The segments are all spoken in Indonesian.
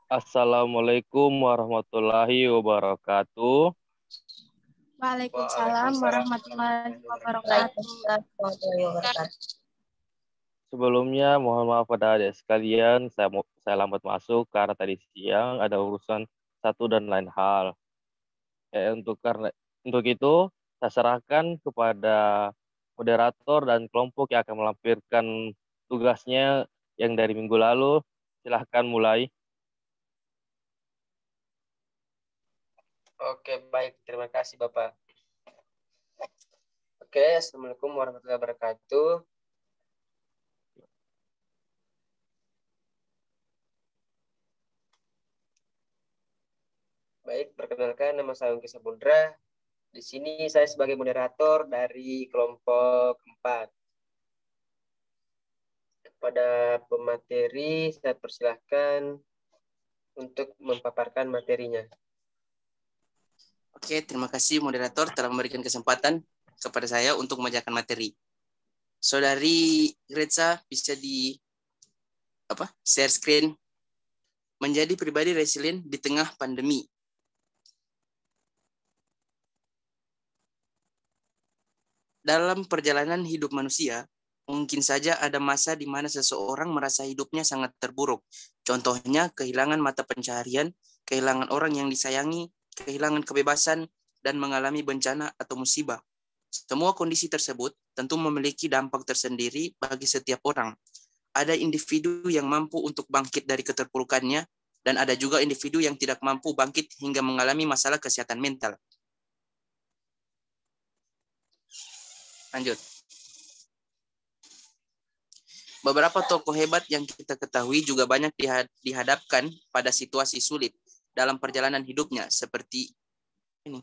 Assalamualaikum warahmatullahi wabarakatuh. Waalaikumsalam warahmatullahi wabarakatuh. Sebelumnya mohon maaf pada adik sekalian, saya lambat masuk karena tadi siang ada urusan satu dan lain hal. Untuk itu saya serahkan kepada moderator dan kelompok yang akan melampirkan tugasnya yang dari minggu lalu. Silahkan mulai. Oke, baik. Terima kasih, Bapak. Oke, Assalamualaikum warahmatullahi wabarakatuh. Baik, perkenalkan nama saya Ungki Sabundra. Di sini saya sebagai moderator dari kelompok 4. Kepada pemateri, saya persilahkan untuk memaparkan materinya. Oke, terima kasih moderator telah memberikan kesempatan kepada saya untuk membacakan materi. Saudari Gretsa bisa share screen. Menjadi pribadi resilient di tengah pandemi. Dalam perjalanan hidup manusia, mungkin saja ada masa di mana seseorang merasa hidupnya sangat terpuruk. Contohnya kehilangan mata pencaharian, kehilangan orang yang disayangi, kehilangan kebebasan, dan mengalami bencana atau musibah. Semua kondisi tersebut tentu memiliki dampak tersendiri bagi setiap orang. Ada individu yang mampu untuk bangkit dari keterpurukannya, dan ada juga individu yang tidak mampu bangkit hingga mengalami masalah kesehatan mental. Lanjut. Beberapa tokoh hebat yang kita ketahui juga banyak dihadapkan pada situasi sulit dalam perjalanan hidupnya, seperti ini.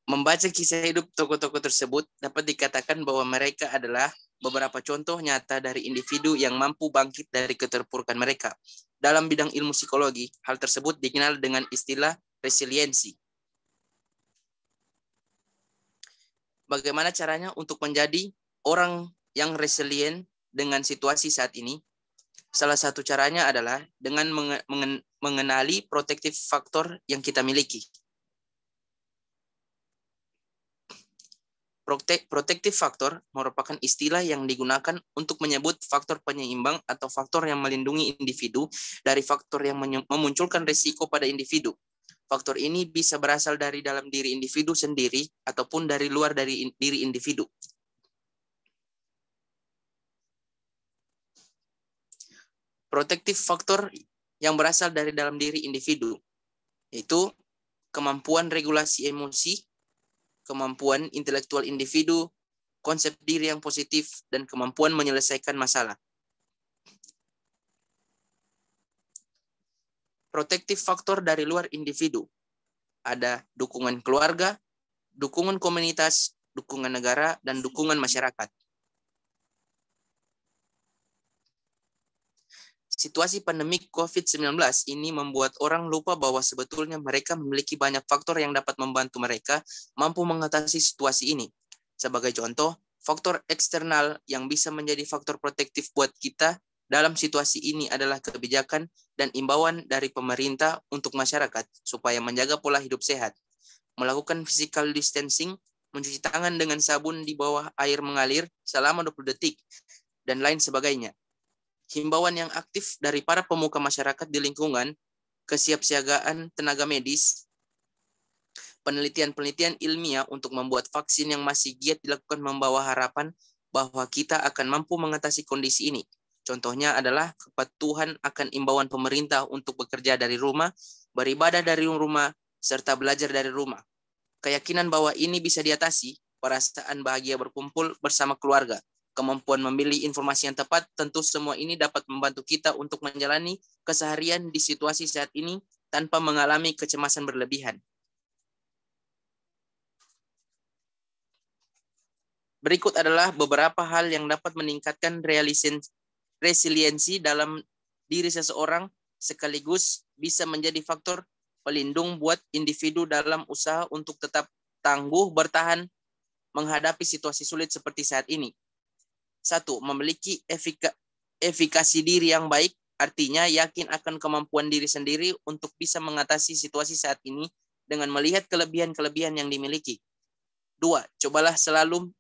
Membaca kisah hidup tokoh-tokoh tersebut dapat dikatakan bahwa mereka adalah beberapa contoh nyata dari individu yang mampu bangkit dari keterpurukan mereka. Dalam bidang ilmu psikologi, hal tersebut dikenal dengan istilah resiliensi. Bagaimana caranya untuk menjadi orang yang resilient dengan situasi saat ini? Salah satu caranya adalah dengan mengenali protective factor yang kita miliki. Protective factor merupakan istilah yang digunakan untuk menyebut faktor penyeimbang atau faktor yang melindungi individu dari faktor yang memunculkan risiko pada individu. Faktor ini bisa berasal dari dalam diri individu sendiri ataupun dari luar dari diri individu. Protective factor yang berasal dari dalam diri individu yaitu kemampuan regulasi emosi, kemampuan intelektual individu, konsep diri yang positif, dan kemampuan menyelesaikan masalah. Protective factor dari luar individu. Ada dukungan keluarga, dukungan komunitas, dukungan negara, dan dukungan masyarakat. Situasi pandemik COVID-19 ini membuat orang lupa bahwa sebetulnya mereka memiliki banyak faktor yang dapat membantu mereka mampu mengatasi situasi ini. Sebagai contoh, faktor eksternal yang bisa menjadi faktor protektif buat kita dalam situasi ini adalah kebijakan dan imbauan dari pemerintah untuk masyarakat supaya menjaga pola hidup sehat, melakukan physical distancing, mencuci tangan dengan sabun di bawah air mengalir selama 20 detik, dan lain sebagainya. Himbauan yang aktif dari para pemuka masyarakat di lingkungan, kesiapsiagaan tenaga medis, penelitian-penelitian ilmiah untuk membuat vaksin yang masih giat dilakukan membawa harapan bahwa kita akan mampu mengatasi kondisi ini. Contohnya adalah kepatuhan akan imbauan pemerintah untuk bekerja dari rumah, beribadah dari rumah, serta belajar dari rumah. Keyakinan bahwa ini bisa diatasi, perasaan bahagia berkumpul bersama keluarga, kemampuan memilih informasi yang tepat, tentu semua ini dapat membantu kita untuk menjalani keseharian di situasi saat ini tanpa mengalami kecemasan berlebihan. Berikut adalah beberapa hal yang dapat meningkatkan resiliensi dalam diri seseorang sekaligus bisa menjadi faktor pelindung buat individu dalam usaha untuk tetap tangguh bertahan menghadapi situasi sulit seperti saat ini. 1. Memiliki efikasi diri yang baik, artinya yakin akan kemampuan diri sendiri untuk bisa mengatasi situasi saat ini dengan melihat kelebihan-kelebihan yang dimiliki. 2. Cobalah selalu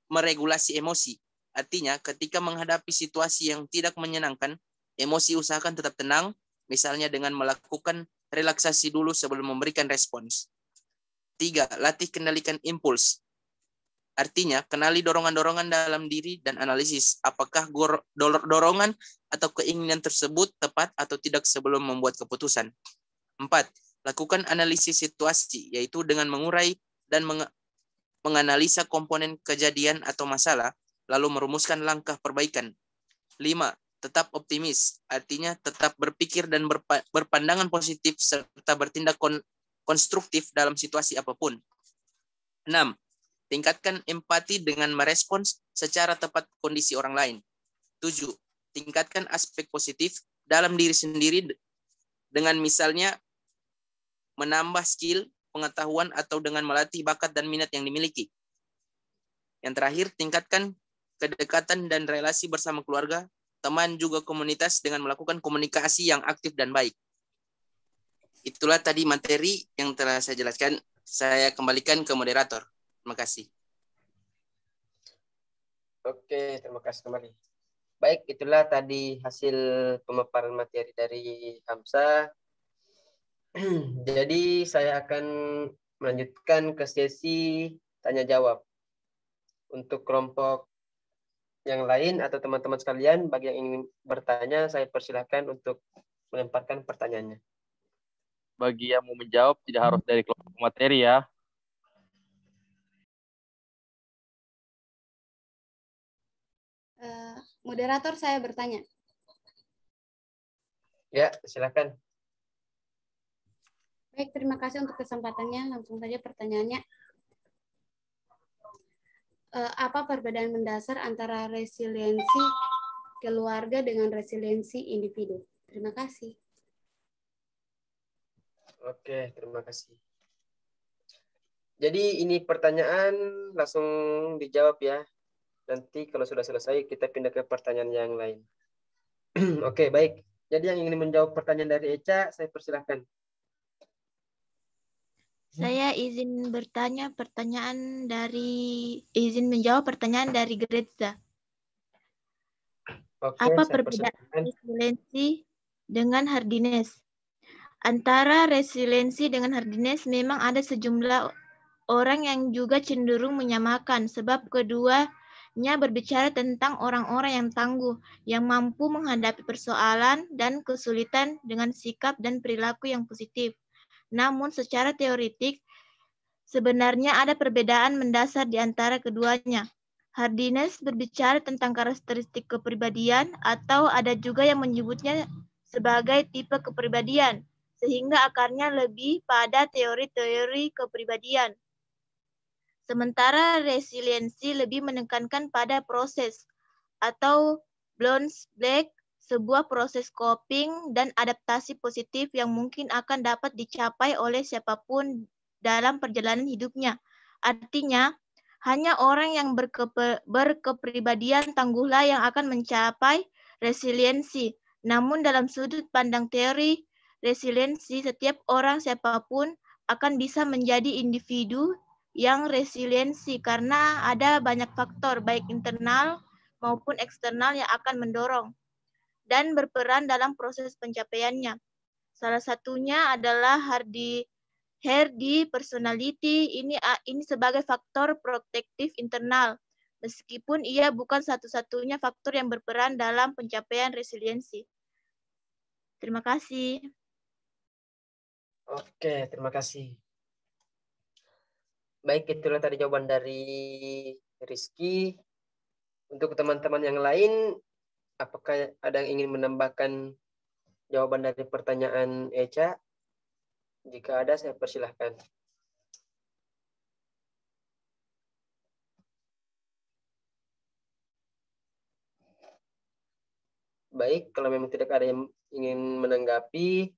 meregulasi emosi. Artinya, ketika menghadapi situasi yang tidak menyenangkan, emosi usahakan tetap tenang, misalnya dengan melakukan relaksasi dulu sebelum memberikan respons. 3. Latih kendalikan impuls. Artinya, kenali dorongan-dorongan dalam diri dan analisis apakah dorongan atau keinginan tersebut tepat atau tidak sebelum membuat keputusan. 4. Lakukan analisis situasi, yaitu dengan mengurai dan menganalisa komponen kejadian atau masalah, lalu merumuskan langkah perbaikan. 5. Tetap optimis, artinya tetap berpikir dan berpandangan positif serta bertindak konstruktif dalam situasi apapun. 6. Tingkatkan empati dengan merespons secara tepat kondisi orang lain. 7. Tingkatkan aspek positif dalam diri sendiri dengan misalnya menambah skill, pengetahuan, atau dengan melatih bakat dan minat yang dimiliki. Yang terakhir, tingkatkan kedekatan dan relasi bersama keluarga, teman, juga komunitas dengan melakukan komunikasi yang aktif dan baik. Itulah tadi materi yang telah saya jelaskan. Saya kembalikan ke moderator. Terima kasih. Oke, terima kasih kembali. Baik, itulah tadi hasil pemaparan materi dari Hamzah. Jadi saya akan melanjutkan ke sesi tanya jawab. Untuk kelompok yang lain atau teman-teman sekalian, bagi yang ingin bertanya, saya persilahkan untuk melemparkan pertanyaannya. Bagi yang mau menjawab tidak harus dari kelompok materi ya. Moderator, saya bertanya. Ya, silakan. Baik, terima kasih untuk kesempatannya. Langsung saja pertanyaannya. Apa perbedaan mendasar antara resiliensi keluarga dengan resiliensi individu? Terima kasih. Oke, terima kasih. Jadi ini pertanyaan langsung dijawab ya. Nanti kalau sudah selesai kita pindah ke pertanyaan yang lain. Oke, baik. Jadi yang ingin menjawab pertanyaan dari Eca, saya persilahkan. Saya izin menjawab pertanyaan dari Greta. Oke, Apa saya perbedaan persilahkan. resiliensi dengan hardiness? Antara resiliensi dengan hardiness memang ada sejumlah orang yang juga cenderung menyamakan, sebab keduanya berbicara tentang orang-orang yang tangguh, yang mampu menghadapi persoalan dan kesulitan dengan sikap dan perilaku yang positif. Namun secara teoretik, sebenarnya ada perbedaan mendasar di antara keduanya. Hardiness berbicara tentang karakteristik kepribadian, atau ada juga yang menyebutnya sebagai tipe kepribadian, sehingga akarnya lebih pada teori-teori kepribadian. Sementara resiliensi lebih menekankan pada proses atau bounce back, sebuah proses coping dan adaptasi positif yang mungkin akan dapat dicapai oleh siapapun dalam perjalanan hidupnya. Artinya, hanya orang yang berkepribadian tangguhlah yang akan mencapai resiliensi. Namun dalam sudut pandang teori resiliensi, setiap orang siapapun akan bisa menjadi individu yang resiliensi karena ada banyak faktor baik internal maupun eksternal yang akan mendorong dan berperan dalam proses pencapaiannya. Salah satunya adalah Hardy personality. Ini sebagai faktor protektif internal, meskipun ia bukan satu-satunya faktor yang berperan dalam pencapaian resiliensi. Terima kasih. Oke, terima kasih. Baik, itulah tadi jawaban dari Rizky. Untuk teman-teman yang lain, apakah ada yang ingin menambahkan jawaban dari pertanyaan Eca? Jika ada, saya persilahkan. Baik, kalau memang tidak ada yang ingin menanggapi,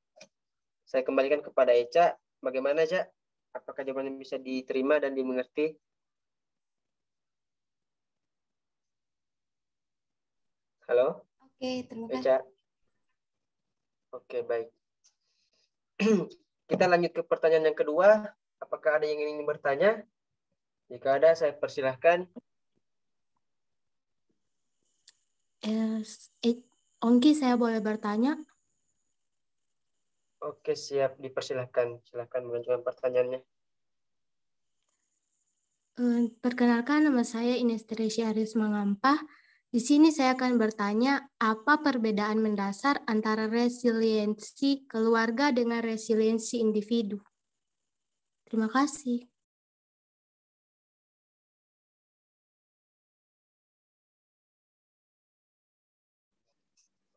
saya kembalikan kepada Eca. Bagaimana, Eca? Apakah jawabannya bisa diterima dan dimengerti? Halo? Oke, terima kasih. Eca. Oke, baik. Kita lanjut ke pertanyaan yang kedua. Apakah ada yang ingin bertanya? Jika ada, saya persilahkan. Ongki, saya boleh bertanya? Oke, siap. Dipersilahkan. Silahkan mengajukan pertanyaannya. Perkenalkan, nama saya Ines Teresia Arisma Ngampah. Di sini saya akan bertanya, apa perbedaan mendasar antara resiliensi keluarga dengan resiliensi individu? Terima kasih.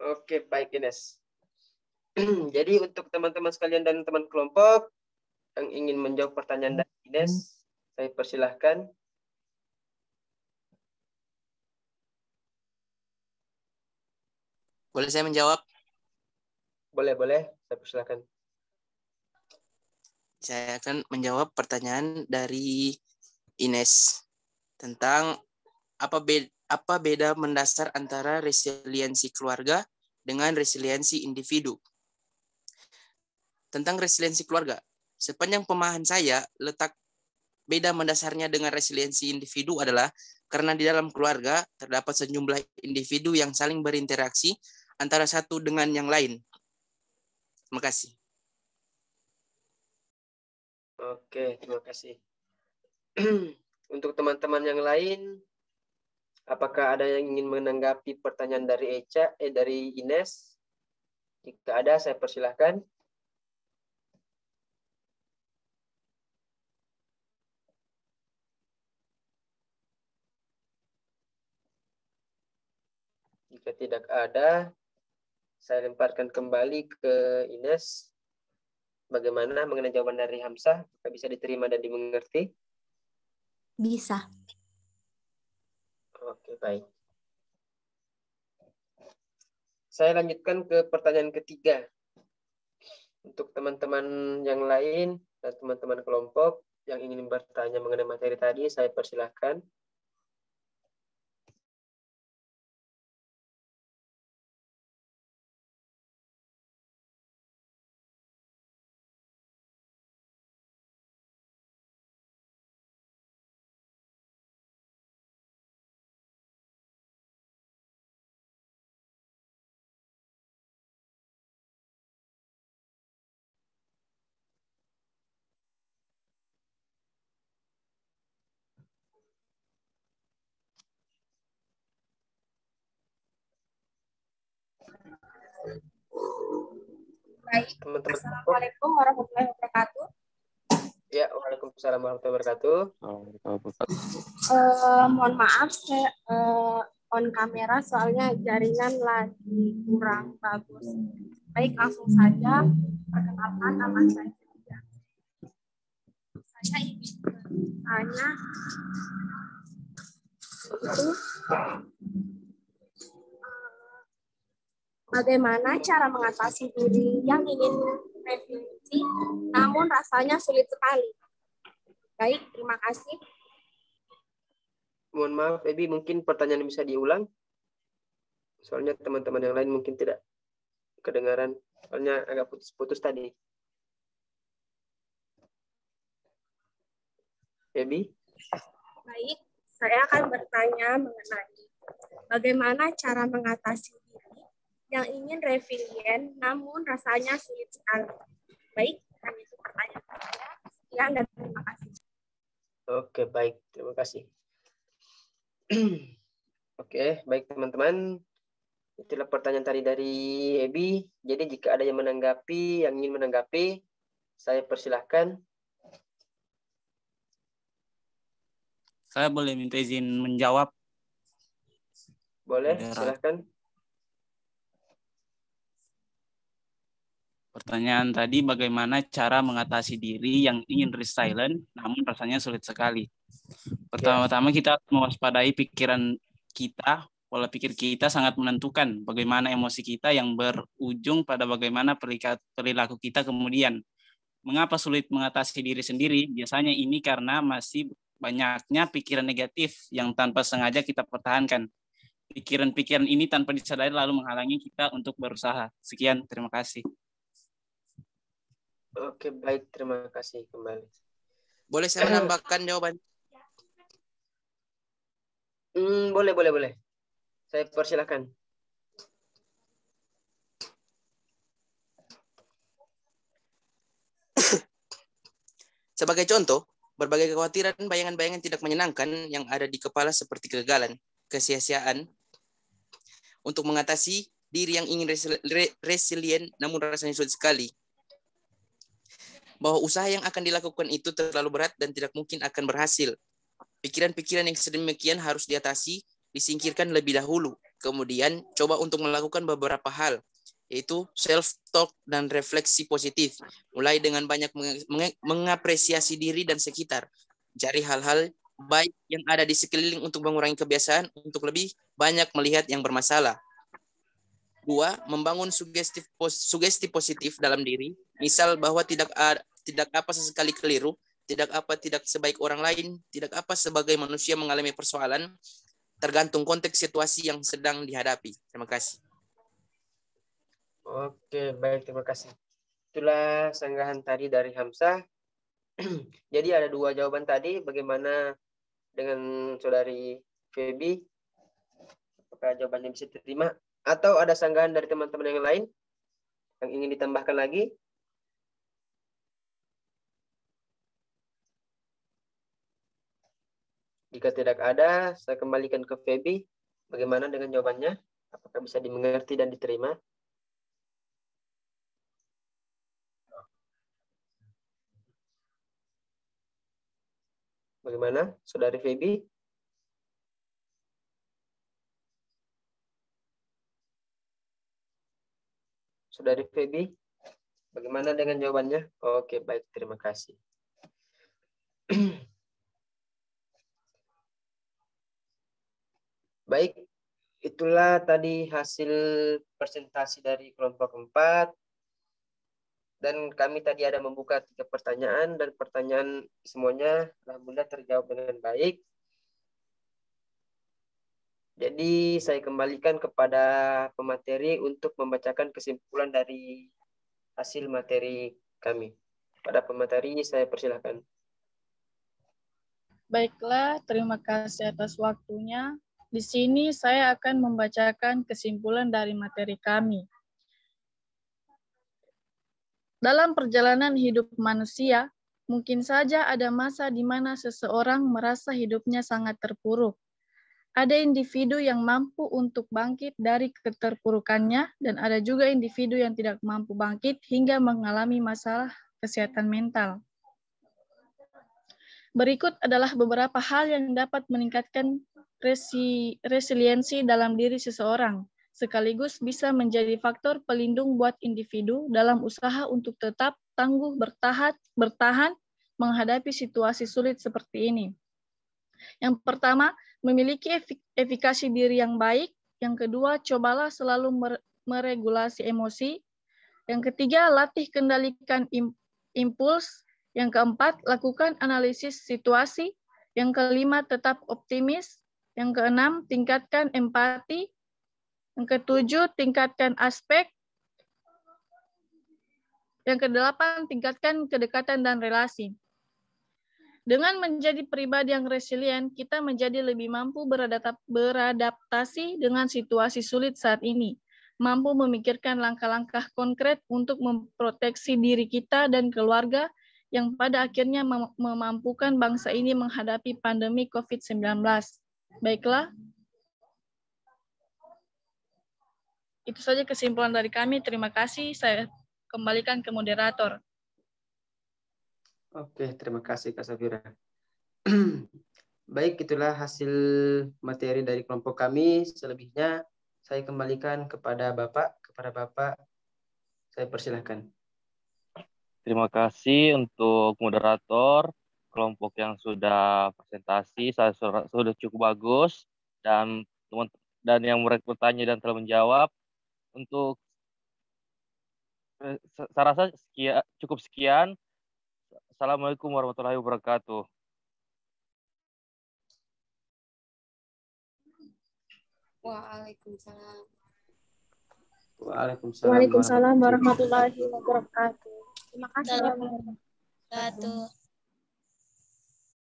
Oke, baik Ines. Jadi untuk teman-teman sekalian dan teman kelompok yang ingin menjawab pertanyaan dari Ines, saya persilahkan. Boleh saya menjawab? Boleh. Saya persilahkan. Saya akan menjawab pertanyaan dari Ines tentang apa beda mendasar antara resiliensi keluarga dengan resiliensi individu. Tentang resiliensi keluarga, sepanjang pemahaman saya, letak beda mendasarnya dengan resiliensi individu adalah karena di dalam keluarga terdapat sejumlah individu yang saling berinteraksi antara satu dengan yang lain. Terima kasih. Oke, terima kasih. Untuk teman-teman yang lain, apakah ada yang ingin menanggapi pertanyaan dari dari Ines? Jika ada, saya persilahkan. Jika tidak ada, saya lemparkan kembali ke Ines. Bagaimana mengenai jawaban dari Hamzah? Apakah bisa diterima dan dimengerti? Bisa. Oke, baik. Saya lanjutkan ke pertanyaan ketiga. Untuk teman-teman yang lain dan teman-teman kelompok yang ingin bertanya mengenai materi tadi, saya persilahkan. Baik. Teman-teman. Assalamualaikum warahmatullahi wabarakatuh. Ya, waalaikumsalam warahmatullahi wabarakatuh. Mohon maaf, saya on kamera soalnya jaringan lagi kurang bagus. Baik, langsung saja. Perkenalkan, nama saya. Saya ingin bertanya itu bagaimana cara mengatasi diri yang ingin revisi, namun rasanya sulit sekali. Baik, terima kasih. Mohon maaf, Ebi, mungkin pertanyaan bisa diulang. Soalnya teman-teman yang lain mungkin tidak kedengaran. Soalnya agak putus-putus tadi. Ebi? Baik, saya akan bertanya mengenai bagaimana cara mengatasi diri yang ingin resilient, namun rasanya sulit sekali. Baik, itu pertanyaan saya. Sekian dan terima kasih. Oke, baik. Terima kasih. Oke, baik teman-teman. Itulah pertanyaan tadi dari Ebi. Jadi jika ada yang ingin menanggapi, saya persilahkan. Saya boleh minta izin menjawab? Boleh, silahkan. Pertanyaan tadi, bagaimana cara mengatasi diri yang ingin resilient, namun rasanya sulit sekali. Pertama-tama kita mewaspadai pikiran kita, pola pikir kita sangat menentukan bagaimana emosi kita yang berujung pada bagaimana perilaku kita kemudian. Mengapa sulit mengatasi diri sendiri? Biasanya ini karena masih banyaknya pikiran negatif yang tanpa sengaja kita pertahankan. pikiran-pikiran ini tanpa disadari lalu menghalangi kita untuk berusaha. Sekian, terima kasih. Oke, baik. Terima kasih kembali. Boleh saya menambahkan jawaban? Boleh. Saya persilahkan. Sebagai contoh, berbagai kekhawatiran, bayangan-bayangan tidak menyenangkan yang ada di kepala seperti kegagalan, kesia-siaan, untuk mengatasi diri yang ingin resilient namun rasanya sulit sekali. Bahwa usaha yang akan dilakukan itu terlalu berat dan tidak mungkin akan berhasil. Pikiran-pikiran yang sedemikian harus diatasi, disingkirkan lebih dahulu. Kemudian coba untuk melakukan beberapa hal, yaitu self-talk dan refleksi positif. Mulai dengan banyak mengapresiasi diri dan sekitar. Cari hal-hal baik yang ada di sekeliling untuk mengurangi kebiasaan untuk lebih banyak melihat yang bermasalah. 2. Membangun sugesti positif dalam diri. Misal bahwa tidak apa sesekali keliru, tidak sebaik orang lain, tidak apa sebagai manusia mengalami persoalan, tergantung konteks situasi yang sedang dihadapi. Terima kasih. Oke, baik. Terima kasih. Itulah sanggahan tadi dari Hamzah. Jadi ada 2 jawaban tadi. Bagaimana dengan saudari Feby? Apakah jawabannya bisa diterima? Atau ada sanggahan dari teman-teman yang lain yang ingin ditambahkan lagi? Jika tidak ada, saya kembalikan ke Feby. Bagaimana dengan jawabannya? Apakah bisa dimengerti dan diterima? Bagaimana, saudari Feby? Saudari Feby, bagaimana dengan jawabannya? Oke, baik. Terima kasih. Baik, itulah tadi hasil presentasi dari kelompok 4. Dan kami tadi ada membuka 3 pertanyaan, dan pertanyaan semuanya alhamdulillah terjawab dengan baik. Jadi saya kembalikan kepada pemateri untuk membacakan kesimpulan dari hasil materi kami. Pada pemateri saya persilakan. Baiklah, terima kasih atas waktunya. Di sini saya akan membacakan kesimpulan dari materi kami. Dalam perjalanan hidup manusia, mungkin saja ada masa di mana seseorang merasa hidupnya sangat terpuruk. Ada individu yang mampu untuk bangkit dari keterpurukannya, dan ada juga individu yang tidak mampu bangkit hingga mengalami masalah kesehatan mental. Berikut adalah beberapa hal yang dapat meningkatkan resiliensi dalam diri seseorang, sekaligus bisa menjadi faktor pelindung buat individu dalam usaha untuk tetap tangguh bertahan menghadapi situasi sulit seperti ini. Yang pertama, memiliki efikasi diri yang baik. Yang kedua, cobalah selalu meregulasi emosi. Yang ketiga, latih kendalikan impuls. Yang keempat, lakukan analisis situasi. Yang kelima, tetap optimis. Yang keenam, tingkatkan empati. Yang ketujuh, tingkatkan aspek. Yang kedelapan, tingkatkan kedekatan dan relasi. Dengan menjadi pribadi yang resilient, kita menjadi lebih mampu beradaptasi dengan situasi sulit saat ini, mampu memikirkan langkah-langkah konkret untuk memproteksi diri kita dan keluarga, yang pada akhirnya memampukan bangsa ini menghadapi pandemi COVID-19. Baiklah, itu saja kesimpulan dari kami. Terima kasih. Saya kembalikan ke moderator. Oke, terima kasih Kak Safira. Baik, itulah hasil materi dari kelompok kami. Selebihnya saya kembalikan kepada Bapak. Saya persilahkan. Terima kasih untuk moderator, kelompok yang sudah presentasi, sudah cukup bagus, dan yang mereka bertanya dan telah menjawab. Untuk saya rasa cukup sekian. Assalamualaikum warahmatullahi wabarakatuh. Waalaikumsalam. Waalaikumsalam warahmatullahi wabarakatuh. Terima kasih. Satu.